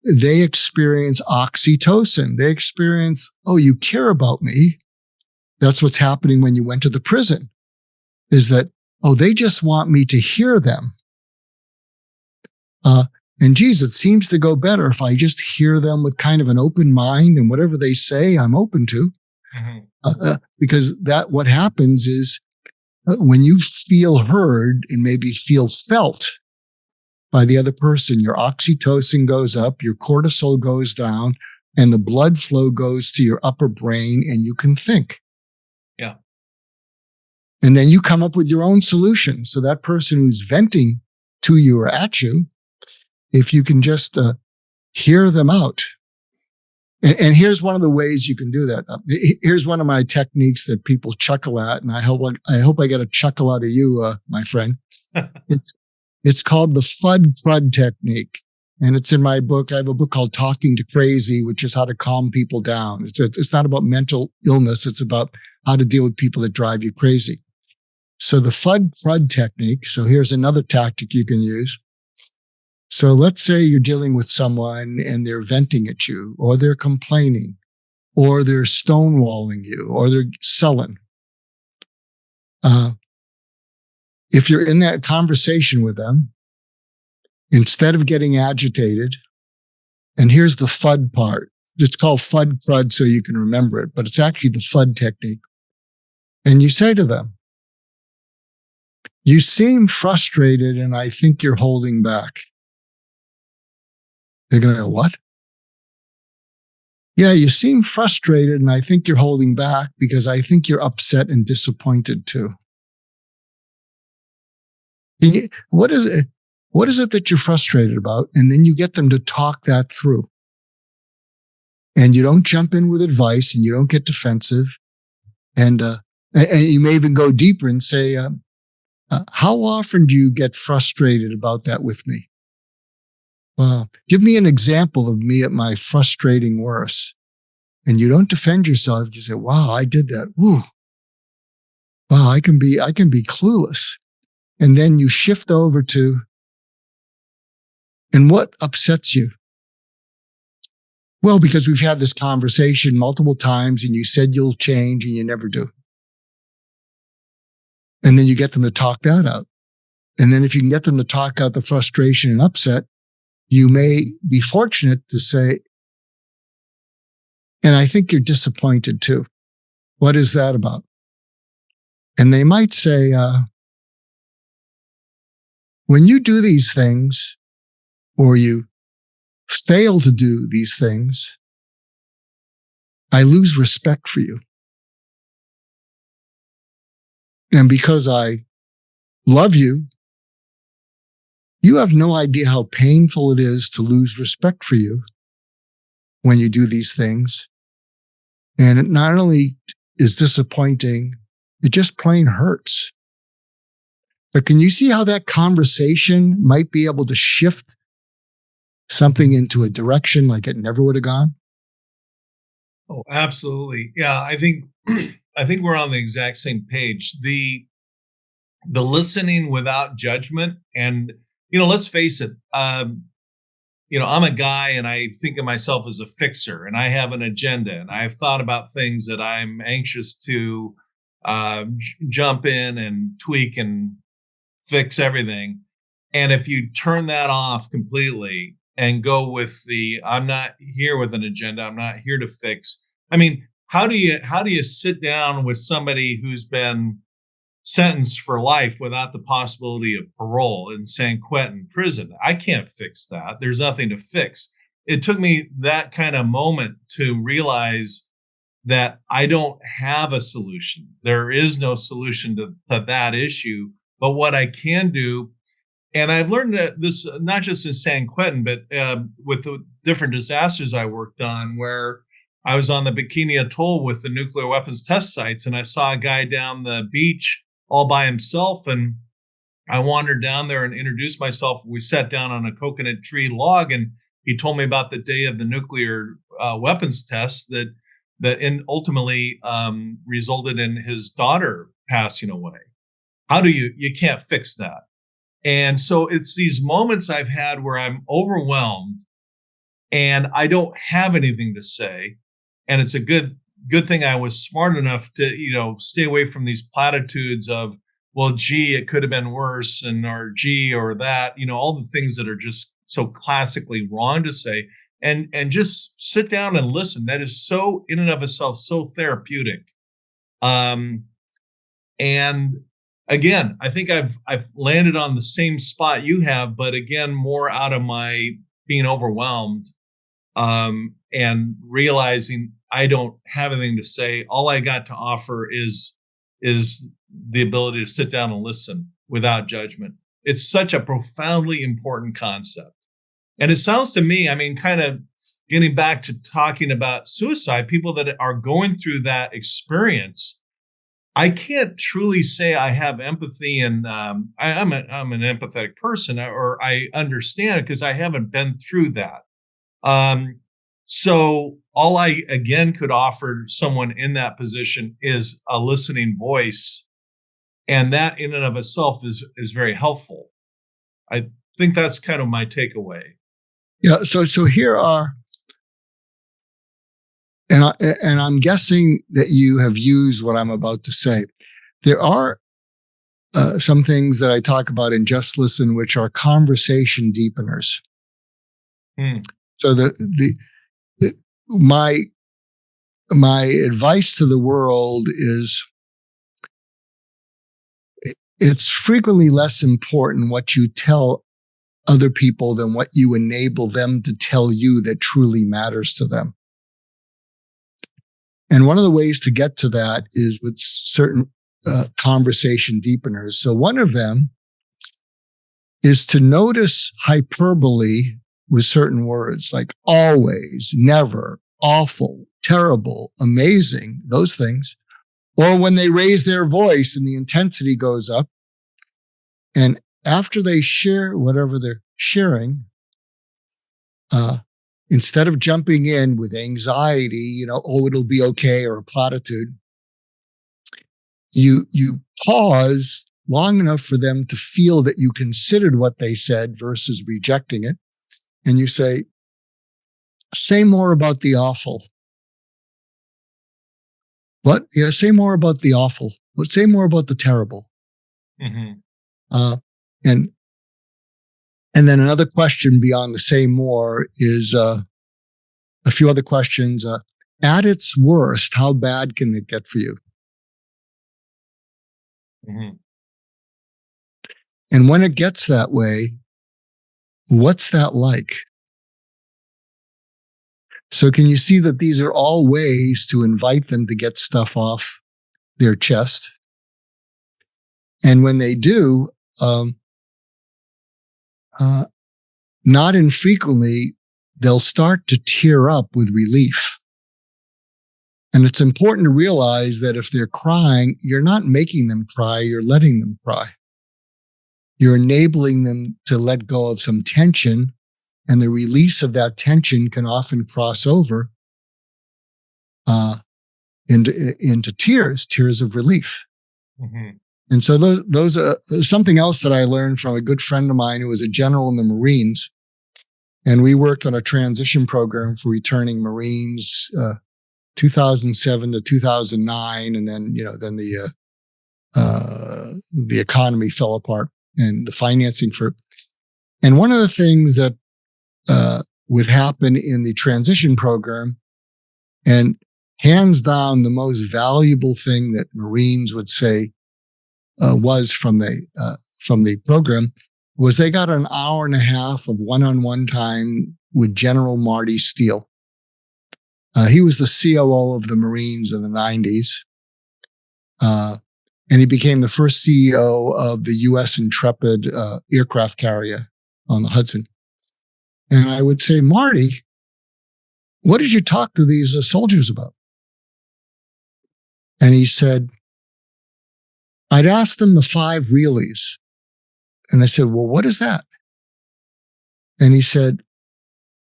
they experience oxytocin. They experience, oh, you care about me. That's what's happening when you went to the prison, is that, oh, they just want me to hear them. And geez, it seems to go better if I just hear them with kind of an open mind, and whatever they say, I'm open to. Mm-hmm. Because what happens is when you feel heard and maybe feel felt by the other person, your oxytocin goes up, your cortisol goes down, and the blood flow goes to your upper brain, and you can think. Yeah. And then you come up with your own solution. So that person who's venting to you or at you, if you can just hear them out. And here's one of the ways you can do that. Here's one of my techniques that people chuckle at, and I hope I get a chuckle out of you, my friend. It's called the FUD technique, and it's in my book. I have a book called Talking to Crazy, which is how to calm people down. It's not about mental illness. It's about how to deal with people that drive you crazy. So the FUD technique. So here's another tactic you can use. So let's say you're dealing with someone and they're venting at you or they're complaining or they're stonewalling you, or they're sullen. If you're in that conversation with them, instead of getting agitated, and here's the FUD part. It's called FUD crud so you can remember it, but it's actually the FUD technique. And you say to them, "You seem frustrated and I think you're holding back." They're going to go, "What?" "Yeah, you seem frustrated and I think you're holding back because I think you're upset and disappointed too." What is it? What is it that you're frustrated about? And then you get them to talk that through. And you don't jump in with advice and you don't get defensive. And you may even go deeper and say, "How often do you get frustrated about that with me? Well, give me an example of me at my frustrating worst." And you don't defend yourself. You say, "Wow, I did that. Woo. Wow, I can be clueless." And then you shift over to, "And what upsets you?" "Well, because we've had this conversation multiple times and you said you'll change and you never do." And then you get them to talk that out. And then if you can get them to talk out the frustration and upset, you may be fortunate to say, "And I think you're disappointed too. What is that about?" And they might say, "When you do these things, or you fail to do these things, I lose respect for you. And because I love you, you have no idea how painful it is to lose respect for you when you do these things. And it not only is disappointing, it just plain hurts." But can you see how that conversation might be able to shift something into a direction like it never would have gone? Oh, absolutely. Yeah, I think we're on the exact same page. The listening without judgment, and let's face it. I'm a guy, and I think of myself as a fixer, and I have an agenda, and I've thought about things that I'm anxious to jump in and tweak and fix everything. And if you turn that off completely and go with I'm not here with an agenda, I'm not here to fix. I mean, how do you sit down with somebody who's been sentenced for life without the possibility of parole in San Quentin prison? I can't fix that. There's nothing to fix. It took me that kind of moment to realize that I don't have a solution. There is no solution to that issue. But what I can do, and I've learned that this, not just in San Quentin, but with the different disasters I worked on, where I was on the Bikini Atoll with the nuclear weapons test sites, and I saw a guy down the beach all by himself. And I wandered down there and introduced myself. We sat down on a coconut tree log, and he told me about the day of the nuclear weapons test that ultimately resulted in his daughter passing away. How do you can't fix that. And so it's these moments I've had where I'm overwhelmed and I don't have anything to say. And it's a good thing I was smart enough to, stay away from these platitudes of, well, gee, it could have been worse, or gee, or that, all the things that are just so classically wrong to say, and just sit down and listen. That is so in and of itself, so therapeutic. And again, I think I've landed on the same spot you have, but again, more out of my being overwhelmed, and realizing I don't have anything to say. All I got to offer is the ability to sit down and listen without judgment. It's such a profoundly important concept. And it sounds to me, kind of getting back to talking about suicide, people that are going through that experience, I can't truly say I have empathy, and I'm an empathetic person, or I understand it because I haven't been through that. So all I again could offer someone in that position is a listening voice, and that in and of itself is very helpful. I think that's kind of my takeaway. Yeah. So here are, and I'm guessing that you have used what I'm about to say. There are some things that I talk about in Just Listen, which are conversation deepeners. So my advice to the world is it's frequently less important what you tell other people than what you enable them to tell you that truly matters to them. And one of the ways to get to that is with certain conversation deepeners. So one of them is to notice hyperbole with certain words like always, never, awful, terrible, amazing, those things. Or when they raise their voice and the intensity goes up. And after they share whatever they're sharing, instead of jumping in with anxiety, oh, it'll be okay, or a platitude, you pause long enough for them to feel that you considered what they said versus rejecting it. And you say more about the awful. What? Yeah, say more about the awful. Say more about the terrible. Mm-hmm. And then another question beyond the say more is a few other questions. At its worst, how bad can it get for you? Mm-hmm. And when it gets that way, what's that like? So can you see that these are all ways to invite them to get stuff off their chest? And when they do, not infrequently, they'll start to tear up with relief. And it's important to realize that if they're crying, you're not making them cry, you're letting them cry. You're enabling them to let go of some tension, and the release of that tension can often cross over into tears of relief. Mm-hmm. And so those are something else that I learned from a good friend of mine who was a general in the Marines. And we worked on a transition program for returning Marines, 2007 to 2009. And then, then the economy fell apart and the financing for, and one of the things that would happen in the transition program, and hands down, the most valuable thing that Marines would say was from the program, was they got an hour and a half of one-on-one time with General Marty Steele. He was the COO of the Marines in the 90s. And he became the first CEO of the U.S. Intrepid aircraft carrier on the Hudson. And I would say, Marty, what did you talk to these soldiers about? And he said, I'd ask them the 5 reallys. And I said, well, what is that? And he said,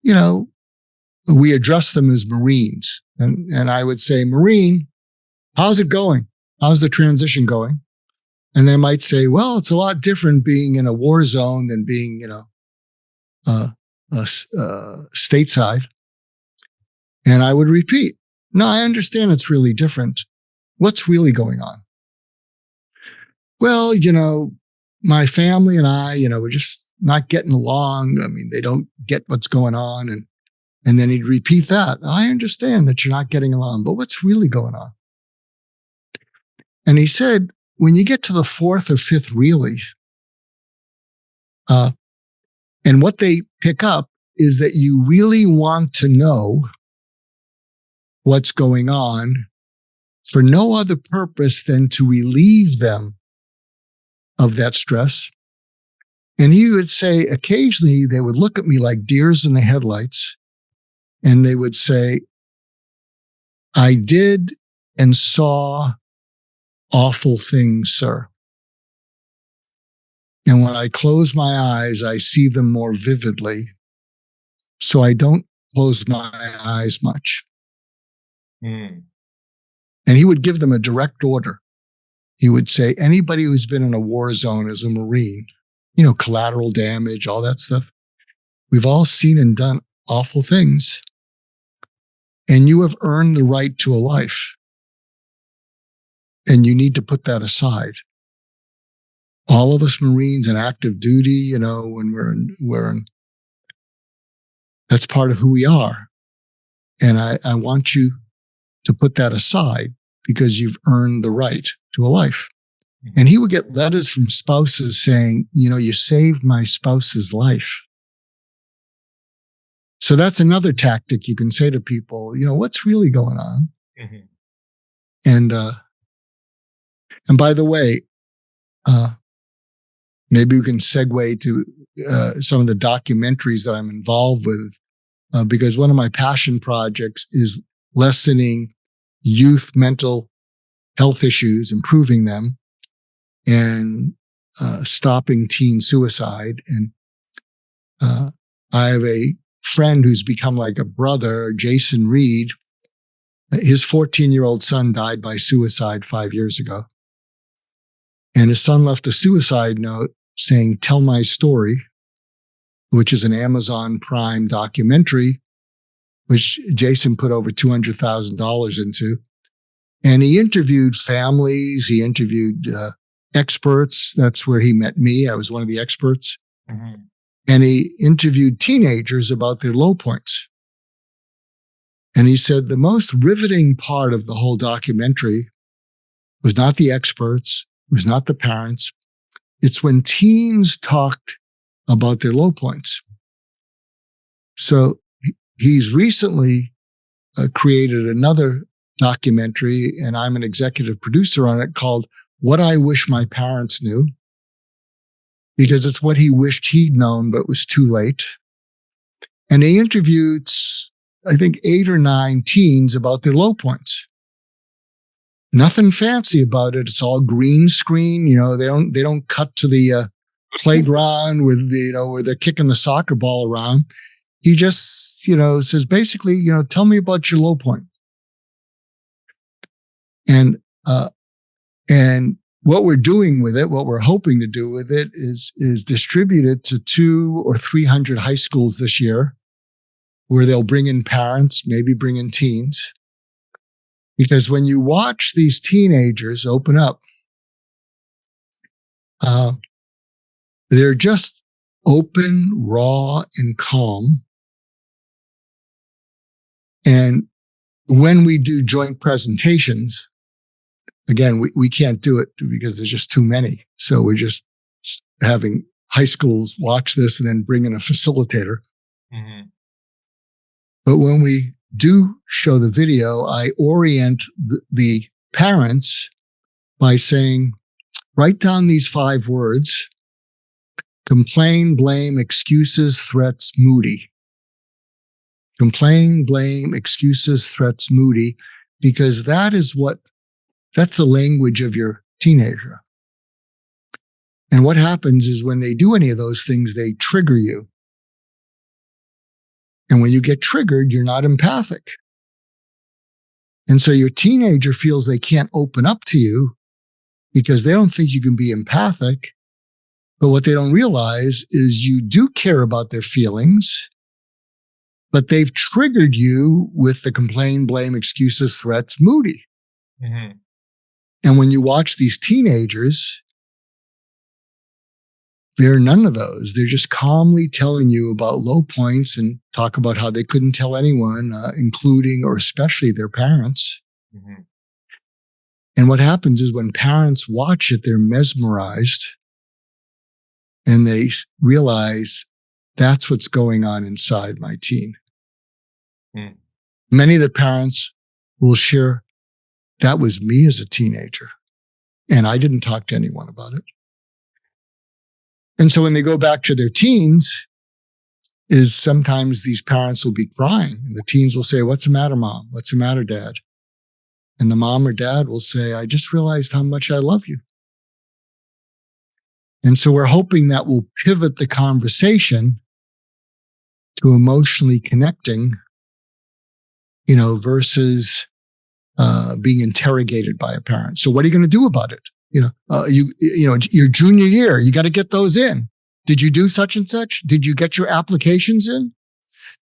we address them as Marines. And I would say, Marine, how's it going? How's the transition going? And they might say, well, it's a lot different being in a war zone than being, stateside. And I would repeat, no, I understand it's really different. What's really going on? Well, my family and I, we're just not getting along. I mean, they don't get what's going on. And then he'd repeat that. I understand that you're not getting along, but what's really going on? And he said, when you get to the 4th or 5th really, and what they pick up is that you really want to know what's going on for no other purpose than to relieve them of that stress. And he would say, occasionally they would look at me like deers in the headlights, and they would say, I did and saw awful things, sir. And when I close my eyes, I see them more vividly. So I don't close my eyes much. Mm. And he would give them a direct order. He would say, anybody who's been in a war zone as a Marine, collateral damage, all that stuff, we've all seen and done awful things. And you have earned the right to a life. And you need to put that aside. All of us Marines in active duty, when we're in, that's part of who we are. And I want you to put that aside because you've earned the right to a life. And he would get letters from spouses saying, you saved my spouse's life. So that's another tactic you can say to people, what's really going on? Mm-hmm. And by the way, maybe we can segue to some of the documentaries that I'm involved with, because one of my passion projects is lessening youth mental health issues, improving them, and stopping teen suicide. And I have a friend who's become like a brother, Jason Reed. His 14-year-old son died by suicide 5 years ago. And his son left a suicide note saying, "Tell my story," which is an Amazon Prime documentary, which Jason put over $200,000 into. And he interviewed families. He interviewed experts. That's where he met me. I was one of the experts. Mm-hmm. And he interviewed teenagers about their low points. And he said the most riveting part of the whole documentary was not the experts, it was not the parents. It's when teens talked about their low points. So he's recently created another documentary, and I'm an executive producer on it, called "What I Wish My Parents Knew," because it's what he wished he'd known, but was too late. And he interviewed, I think, 8 or 9 teens about their low points. Nothing fancy about it. It's all green screen. They don't cut to the playground with where they're kicking the soccer ball around. He just, says basically, tell me about your low point. And what we're doing with it, what we're hoping to do with it is distribute it to 200 or 300 high schools this year, where they'll bring in parents, maybe bring in teens. Because when you watch these teenagers open up, they're just open, raw, and calm. And when we do joint presentations, again, we can't do it because there's just too many. So we're just having high schools watch this and then bring in a facilitator. Mm-hmm. But when we do show the video, I orient the parents by saying, write down these 5 words: complain, blame, excuses, threats, moody. Complain, blame, excuses, threats, moody, because that's the language of your teenager. And what happens is when they do any of those things, they trigger you. And when you get triggered, you're not empathic. And so your teenager feels they can't open up to you because they don't think you can be empathic. But what they don't realize is you do care about their feelings, but they've triggered you with the complain, blame, excuses, threats, moody. Mm-hmm. And when you watch these teenagers, they're none of those. They're just calmly telling you about low points and talk about how they couldn't tell anyone, including or especially their parents. Mm-hmm. And what happens is when parents watch it, they're mesmerized and they realize that's what's going on inside my teen. Mm. Many of the parents will share, that was me as a teenager, and I didn't talk to anyone about it. And so when they go back to their teens, is sometimes these parents will be crying, and the teens will say, "What's the matter, Mom? What's the matter, Dad?" And the mom or dad will say, "I just realized how much I love you." And so we're hoping that will pivot the conversation to emotionally connecting, versus being interrogated by a parent. So what are you going to do about it? Your junior year, you got to get those in. Did you do such and such? Did you get your applications in?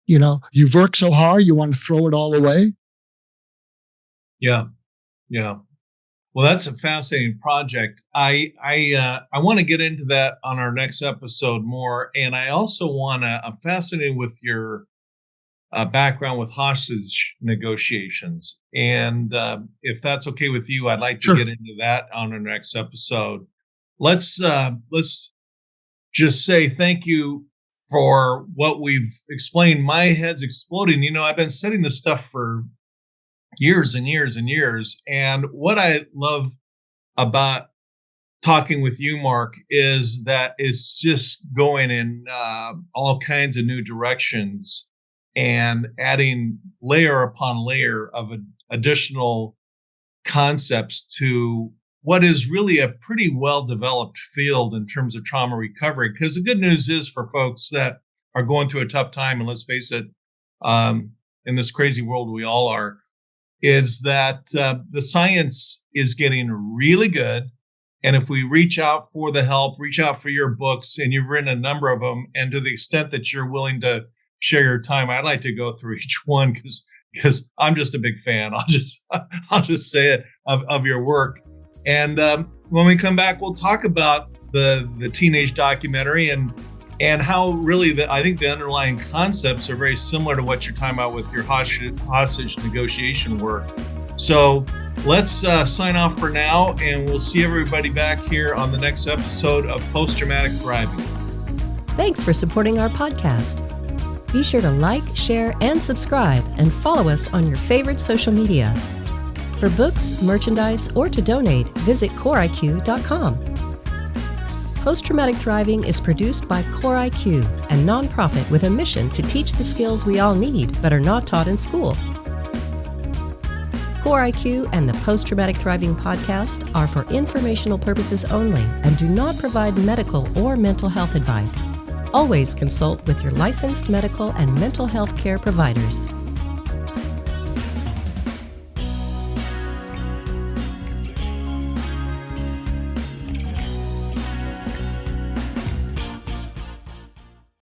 You've worked so hard, you want to throw it all away? Yeah. Yeah. Well, that's a fascinating project. I want to get into that on our next episode more, and I also I'm fascinated with your background with hostage negotiations, and if that's okay with you, I'd like to Sure. get into that on our next episode. Let's just say thank you for what we've explained. My head's exploding. I've been studying this stuff for years and years and years. And what I love about talking with you, Mark, is that it's just going in all kinds of new directions and adding layer upon layer of additional concepts to what is really a pretty well-developed field in terms of trauma recovery. Because the good news is for folks that are going through a tough time, and let's face it, in this crazy world we all are, is that the science is getting really good. And if we reach out for the help, reach out for your books, and you've written a number of them, and to the extent that you're willing to share your time, I'd like to go through each one because I'm just a big fan. I'll just say it of your work. And when we come back, we'll talk about the teenage documentary and how really I think the underlying concepts are very similar to what you're talking about with your hostage negotiation work. So let's sign off for now, and we'll see everybody back here on the next episode of Post-Traumatic Thriving. Thanks for supporting our podcast. Be sure to like, share, and subscribe, and follow us on your favorite social media. For books, merchandise, or to donate, visit CoreIQ.com. Post-Traumatic Thriving is produced by CoreIQ, a nonprofit with a mission to teach the skills we all need but are not taught in school. CoreIQ and the Post-Traumatic Thriving podcast are for informational purposes only and do not provide medical or mental health advice. Always consult with your licensed medical and mental health care providers.